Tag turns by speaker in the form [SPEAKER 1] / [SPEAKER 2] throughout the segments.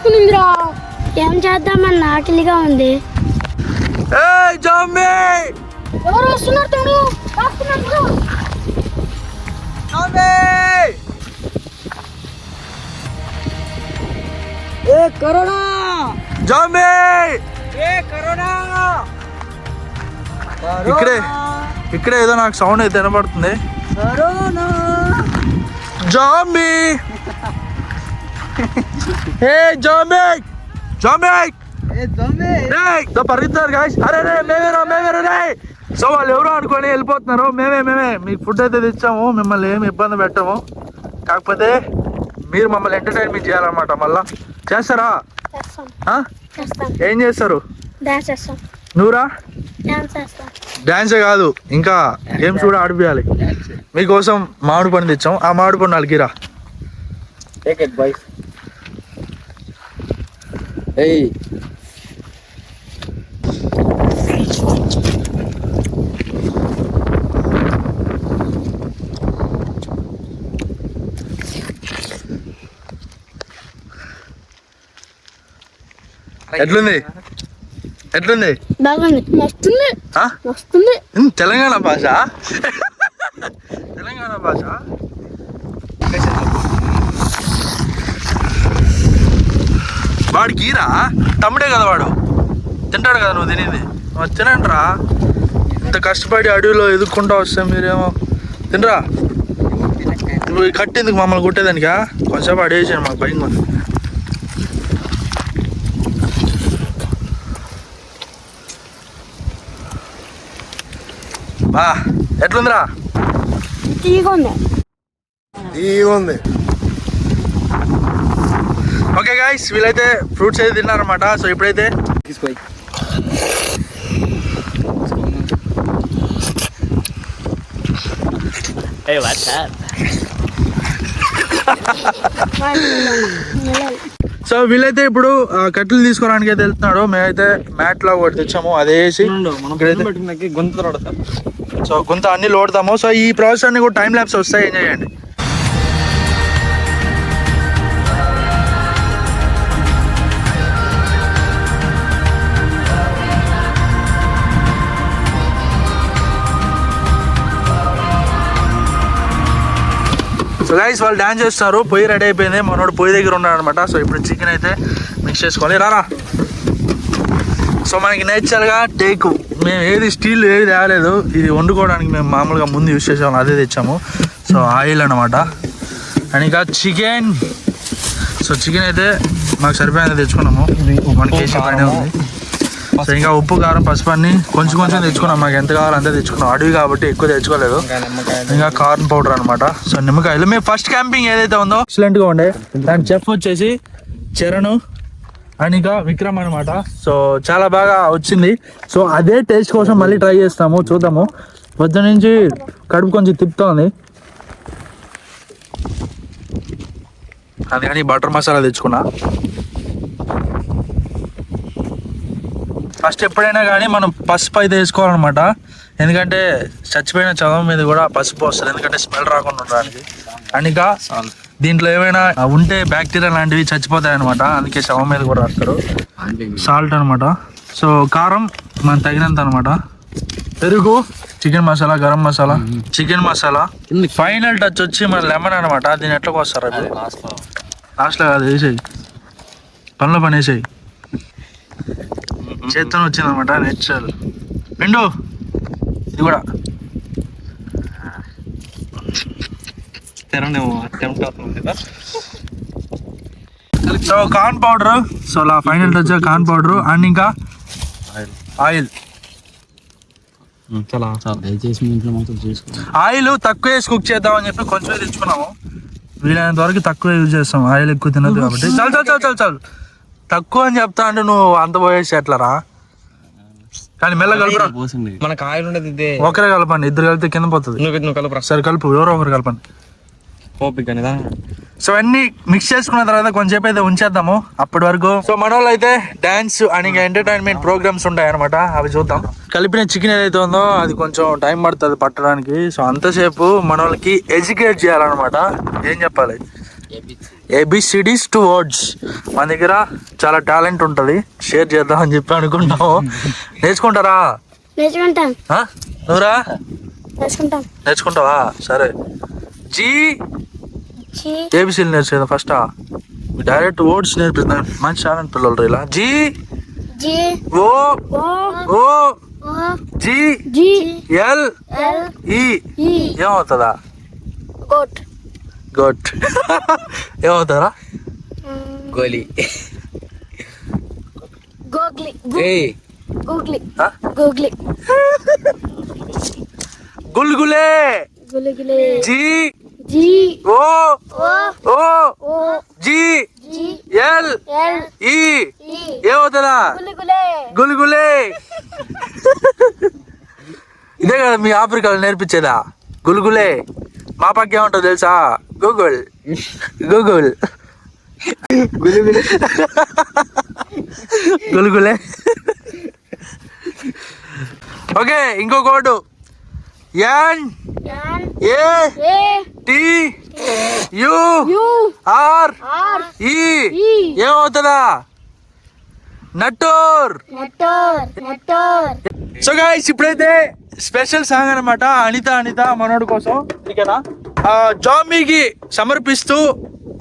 [SPEAKER 1] చేసుకునిందిరా. ఏం చేద్దామని ఆకలిగా ఉంది. ఎవరు వస్తున్నారు తమ్ముడు?
[SPEAKER 2] కరోనా
[SPEAKER 3] జాంబీ
[SPEAKER 2] కరోనా
[SPEAKER 3] ఇక్కడే ఏదో నాకు సౌండ్ అయితే వినపడుతుంది.
[SPEAKER 2] కరోనా
[SPEAKER 3] జాంబీ ఏ జాంబీ జాంబీ పరిగెత్తారు గాయస్. అరే మేమేరా రే. సో వాళ్ళు ఎవరో అనుకొని వెళ్ళిపోతున్నారు. మేమే మీకు ఫుడ్ అయితే తెచ్చాము. మిమ్మల్ని ఏమి ఇబ్బంది పెట్టము. కాకపోతే మీరు మమ్మల్ని ఎంటర్టైన్మెంట్ చేయాలన్నమాట. మళ్ళా చేస్తారా? ఏం చేస్తారు? నువ్వురా? డాన్సే కాదు, ఇంకా గేమ్స్ కూడా ఆడిపియాలి. మీకోసం మామిడి పండు తెచ్చాం. ఆ మామిడి పండు అలిగిరా. ఎట్లుంది?
[SPEAKER 1] బాగుంది. వస్తుంది.
[SPEAKER 3] తెలంగాణ భాష వాడు గీరా తమ్ముడే కదా, వాడు తింటాడు కదా, నువ్వు తినేది. తినండిరా. ఇంత కష్టపడి అడవిలో ఎదుక్కుంటా వస్తే మీరేమో తినరా. నువ్వు కట్టేందుకు మమ్మల్ని కుట్టేదానికా? కొంచెంసేపు అడేసాను, మాకు భయం ఉంది. బా ఎట్లుందిరా?
[SPEAKER 1] తీగుంది.
[SPEAKER 3] ఓకే గాయ్స్, వీళ్ళైతే ఫ్రూట్స్ అయితే తిన్నారనమాట. సో ఇప్పుడైతే
[SPEAKER 2] తీసుకోయి
[SPEAKER 3] సో వీళ్ళైతే ఇప్పుడు కట్టెలు తీసుకోవడానికి అయితే వెళ్తున్నాడు. మేమైతే మ్యాట్ లో ఒకటి తెచ్చాము, అదే వేసి సో కొంత అన్ని లోడతాము. సో ఈ ప్రాసెస్ అన్ని కూడా టైం ల్యాబ్స్ వస్తాయి, ఎంజాయ్ చేయండి. సో గైస్ వాళ్ళు డాన్స్ చేస్తున్నారు. పొయ్యి రెడీ అయిపోయింది. మనోడు పొయ్యి దగ్గర ఉన్నాడు అనమాట. సో ఇప్పుడు చికెన్ అయితే మిక్స్ చేసుకోవాలి. రారా. సో మనకి నేచురల్గా టేకు, మేము ఏది స్టీల్ ఏది తేలేదు. ఇది వండుకోవడానికి మేము మామూలుగా ముందు యూజ్ చేసాము, అదే తెచ్చాము. సో ఆయిల్ అనమాట. అండ్ ఇంకా చికెన్. సో చికెన్ అయితే మాకు సరిపోయినంత తెచ్చుకున్నాము. 1 kg పైన ఉంది. సో ఇంకా ఉప్పు కారం పసుపు అన్ని కొంచెం తెచ్చుకున్నాం. మాకు ఎంత కావాలో అంతే తెచ్చుకున్నాం. అడవి కాబట్టి ఎక్కువ తెచ్చుకోలేదు. ఇంకా కార్న్ పౌడర్ అనమాట. సో నిమ్మకాయలు. మేము ఫస్ట్ క్యాంపింగ్ ఏదైతే ఉందో ఎక్సలెంట్గా ఉండే. దాని చెఫ్ వచ్చేసి చరణ్ అండ్ ఇంకా విక్రమ్ అనమాట. సో చాలా బాగా వచ్చింది. సో అదే టేస్ట్ కోసం మళ్ళీ ట్రై చేస్తాము, చూద్దాము. పొద్దు నుంచి కడుపు కొంచెం తిప్పుతోంది, అందుకని బటర్ మసాలా తెచ్చుకున్నా. ఫస్ట్ ఎప్పుడైనా కానీ మనం పసుపు అయితే వేసుకోవాలన్నమాట. ఎందుకంటే చచ్చిపోయిన చదవం మీద కూడా పసుపు వస్తుంది, ఎందుకంటే స్మెల్ రాకుండా ఉండడానికి. అండ్ ఇంకా దీంట్లో ఏమైనా ఉంటే బ్యాక్టీరియా లాంటివి చచ్చిపోతాయి అనమాట, అందుకే శవం మీద కూడా రాస్తారు. సాల్ట్ అనమాట. సో కారం మనకు తగినంత అనమాట. పెరుగు, chicken masala, garam masala, chicken masala. Final touch వచ్చి మన లెమన్ అనమాట. దీన్ని ఎట్లా కోస్తారు? అది లాస్ట్లో కాదు, వేసేయి, పనిలో పని వేసేయి. చేత్తో వచ్చిందనమాట నేచురల్. విండు ఇది కూడా సో కార్న్ పౌడర్. సో అలా final touch corn powder and ఇంకా ఆయిల్. ఆయిల్ తక్కువ వేసి కుక్ చేద్దామని చెప్పి కొంచెం తెచ్చుకున్నాము. వీలైనంత వరకు తక్కువ యూజ్ చేస్తాం, ఆయిల్ ఎక్కువ తినదు కాబట్టి. చాలు తక్కువ అని చెప్తా అంటే నువ్వు అంత పోయేసి ఎట్లరా? కానీ మెల్ల కలుపురా.
[SPEAKER 2] మనకు ఆయిల్ ఉండదు,
[SPEAKER 3] ఒకరే కలపండి, ఇద్దరు కలిపితే కింద పోతుంది.
[SPEAKER 2] నువ్వు కలుపురా.
[SPEAKER 3] సరే కలుపు, ఎవరో ఒకరు కలపండి. సో అన్ని మిక్స్ చేసుకున్న తర్వాత కొంచెంసేపు అయితే ఉంచేద్దాము. అప్పటి వరకు సో మన వాళ్ళు అయితే డాన్స్ అండ్ ఇంకా ఎంటర్టైన్మెంట్ ప్రోగ్రామ్స్ ఉంటాయి అనమాట, అవి చూద్దాం. కలిపిన చికెన్ ఏదైతే ఉందో అది కొంచెం టైం పడుతుంది పట్టడానికి. సో అంతసేపు మన వాళ్ళకి ఎడ్యుకేట్ చేయాలన్నమాట. ఏం చెప్పాలి? ABCDs 2 words. మన దగ్గర చాలా టాలెంట్ ఉంటుంది, షేర్ చేద్దామని చెప్పి అనుకుంటాము. నేర్చుకుంటారా?
[SPEAKER 1] నేర్చుకుంటాం.
[SPEAKER 3] నువ్వురా
[SPEAKER 1] నేర్చుకుంటాం.
[SPEAKER 3] నేర్చుకుంటావా? సరే. G ABCలు నేర్చుకుందా ఫస్ట్? డైరెక్ట్ వర్డ్స్ నేర్పిస్తాను. మంచి టాలెంట్ పిల్లలు ఇలా. G O G L E ఏమవుతుందా?
[SPEAKER 1] గోట్.
[SPEAKER 3] గుడ్. ఏమవుతారా?
[SPEAKER 2] గోలీ.
[SPEAKER 1] గోగ్లీ.
[SPEAKER 2] ఏయ్
[SPEAKER 1] గూగ్లీ. గూగ్లీ.
[SPEAKER 3] గుల్గులే.
[SPEAKER 1] గులిగిలే.
[SPEAKER 3] G O G L E ఏమవుతుందా?
[SPEAKER 1] గులిగులే.
[SPEAKER 3] గుల్గులే. ఇదే కదా మీ ఆఫ్రికాలో నేర్పించేదా? గుల్గులే. మా పక్క ఏమంటావు తెలుసా? గూగుల్. గూగుల్. గుల్గులే. ఓకే, ఇంకో code. N A T U R E ఏమవుతుందా? నట్టోర్. సో గైస్, ఇప్పుడైతే స్పెషల్ సాంగ్ అనమాట. అనిత మనోడి కోసం ఓకేనా, జాంబీకి సమర్పిస్తూ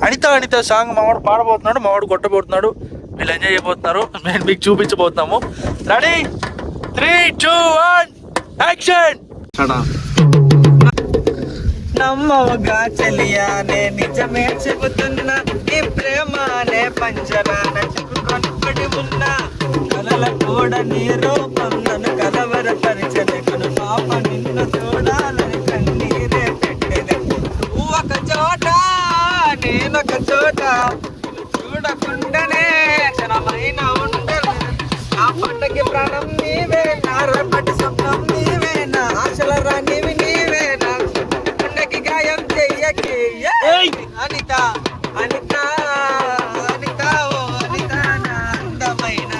[SPEAKER 3] అనిత సాంగ్ మావాడు పాడబోతున్నాడు, మావాడు కొట్టబోతున్నాడు. వీళ్ళు ఎంజాయ్ చేయబోతున్నారు, మేము మీకు చూపించబోతున్నాము. రెడీ? 3, 2, 1 యాక్షన్.
[SPEAKER 2] నమ్మవగా చెలియానే నిజమే చెబుతున్నా, ఈ ప్రేమనే పంజరాన చెప్పుకొని పడి ఉన్నా. కలల కూడా నీ రూపం నన్ను కలవరపరిచని, కను పాప నిన్ను చూడాలని కన్నీరే పెట్టెను. నువ్వు ఒక చోట నేనొక చోట, చూడకుండానే క్షణమైన ఉండలేదు. నా పంటకి ప్రాణం నీవే, నా రేపటి స్వప్నం నీవే, నా ఆశల రానివి నీవే, నా పంటకి గాయం చెయ్యకి. అనిత అనిత అనిత ఓ అనిత, నా అందమైన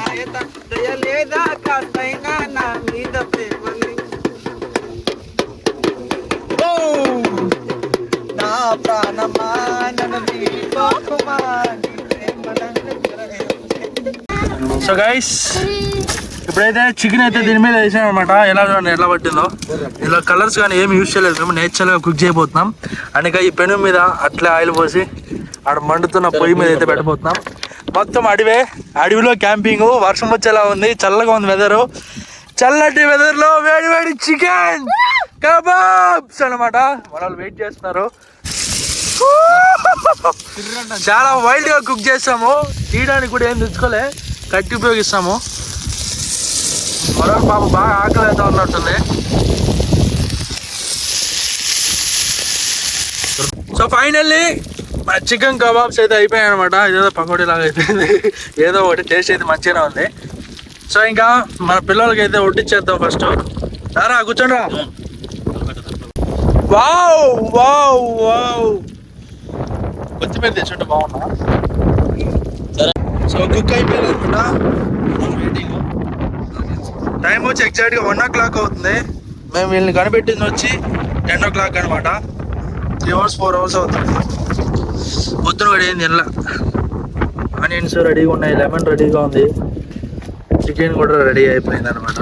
[SPEAKER 2] దయలేదా కాస్తైనా నా మీద ప్రేమని. ఓ నా ప్రాణమా నన్ను వీడిపోకుమా, నీ ప్రేమ నన్ను చెరగ.
[SPEAKER 3] సో గైస్, ఇప్పుడైతే చికెన్ అయితే దీని మీద వేసాం అనమాట. ఎలా చూడండి ఎట్లా పట్టిందో. ఇలా కలర్స్ కానీ ఏమి యూజ్ చేయలేదు, మేము నేచురల్గా కుక్ చేయబోతున్నాం. అందుక ఈ పెను మీద అట్లా ఆయిల్ పోసి ఆడ మండుతున్న పొయ్యి మీద అయితే పెట్టబోతున్నాం. మొత్తం అడవిలో క్యాంపింగ్. వర్షం వచ్చేలా ఉంది, చల్లగా ఉంది వెదరు. చల్లటి వెదర్లో వేడి చికెన్ కబాబ్స్ అనమాట. వాళ్ళు వెయిట్ చేస్తున్నారు. చాలా వైల్డ్గా కుక్ చేస్తాము. తీయడానికి కూడా ఏం తెచ్చుకోలే, కట్టి ఉపయోగిస్తాము. మరో పాప బాగా ఆకలి అయితే ఉన్నట్టుంది. సో ఫైనల్లీ మా చికెన్ కబాబ్స్ అయితే అయిపోయాయి అనమాట. ఇదేదో పకోడీ లాగా అయిపోయింది, ఏదో ఒకటి టేస్ట్ అయితే మంచిగానే ఉంది. సో ఇంకా మన పిల్లలకి అయితే వడ్డిచ్చేద్దాం ఫస్ట్. రారా కూర్చోండి రా. వావ్ వావ్ వావ్, కొత్తిమీర తెచ్చుంటే బాగున్నా. సరే, సో కుక్ అయిపోయింది అనమాట. వెయిటింగ్. టైం వచ్చి ఎగ్జాక్ట్గా 1 o'clock అవుతుంది. మేము వీళ్ళని కనిపెట్టింది వచ్చి 10 o'clock అనమాట. 3 hours 4 hours అవుతుంది. పొద్దున కూడా ఏంది ఇలా. ఆనియన్స్ రెడీగా ఉన్నాయి, లెమన్ రెడీగా ఉంది, చికెన్ కూడా రెడీ అయిపోయింది అనమాట.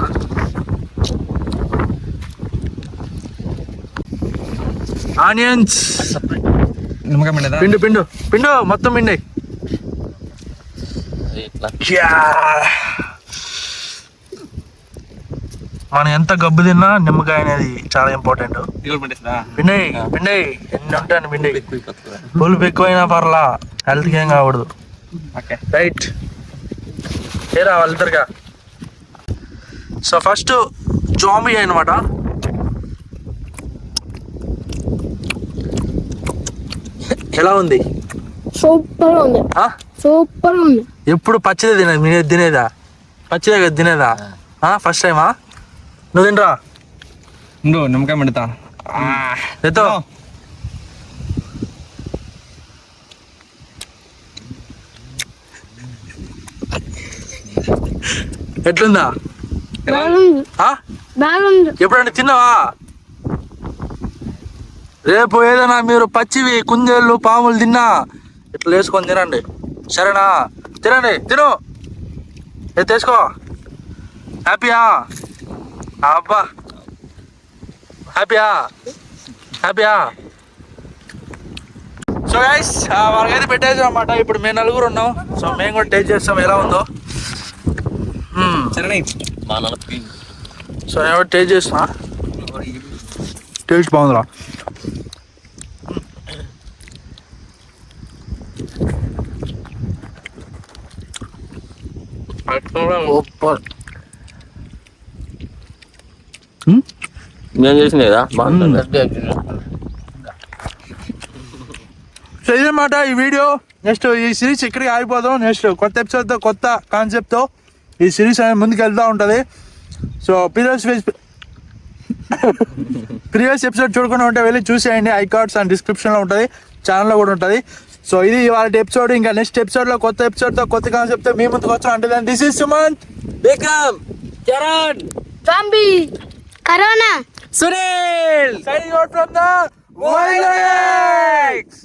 [SPEAKER 3] ఆనియన్స్ పిండు మొత్తం పిండి. మనం ఎంత గబ్బు తిన్నా నిమ్మకాయ అనేది చాలా ఇంపార్టెంట్. పిండి ఎన్ని ఉంటాను పిండి. పులుపు ఎక్కువైనా పర్లా, హెల్త్కి ఏం కాకూడదు. రైట్, ఏరా వాళ్ళిద్దరుగా. సో ఫస్ట్ జాంబీ అనమాట. ఎలా ఉంది?
[SPEAKER 1] సూపర్ ఉంది. సూపర్ ఉంది.
[SPEAKER 3] ఎప్పుడు పచ్చిదే తినేదా? పచ్చిదే కదా తినేదా? ఫస్ట్ టైమా? నువ్వు తినరా?
[SPEAKER 2] నిమ్మకాయ మండుతా.
[SPEAKER 3] ఎత్తో. ఎట్లుందా? ఎప్పుడైనా తిన్నావా? రేపు ఏదైనా మీరు పచ్చివి కుందేళ్ళు పాములు తిన్నా ఇట్లా ఇట్లా వేసుకొని తినండి, సరేనా? తినండి, తిను, తెచ్చుకో. హ్యాపీయా? అబ్బా హ్యాపీయా? హ్యాపీయా? సో గైస్ వాళ్ళకైతే పెట్టేసాం అన్నమాట. ఇప్పుడు మేము నలుగురు ఉన్నాం. సో మేము కూడా టేస్ట్ చేస్తాం ఎలా ఉందో. సో నేను కూడా టేస్ట్ చేస్తున్నా. టేస్ట్ బాగుందిరా. సూపర్.
[SPEAKER 2] నేను చేసినదా బాగుంటుంది.
[SPEAKER 3] సో ఇదన్నమాట ఈ వీడియో. నెక్స్ట్ ఈ సిరీస్ ఇక్కడికి ఆగిపోదాం. నెక్స్ట్ కొత్త ఎపిసోడ్తో, కొత్త కాన్సెప్ట్తో ఈ సిరీస్ అనేది ముందుకు వెళ్తూ ఉంటుంది. సో ప్రీవియస్ ఎపిసోడ్ చూడకుండా ఉంటే వెళ్ళి చూసేయండి. ఐకార్డ్స్ అండ్ డిస్క్రిప్షన్లో ఉంటుంది, ఛానల్లో కూడా ఉంటుంది. సో ఇది వాళ్ళ ఎపిసోడ్. ఇంకా నెక్స్ట్ ఎపిసోడ్లో కొత్త ఎపిసోడ్తో, కొత్త కాన్సెప్ట్తో మీ ముందుకు వచ్చాం. అంటే this is Sumanth,
[SPEAKER 2] Vikram, Charan,
[SPEAKER 1] Bambi, Corona,
[SPEAKER 2] Sunil
[SPEAKER 3] signing out from the Wild Lakes.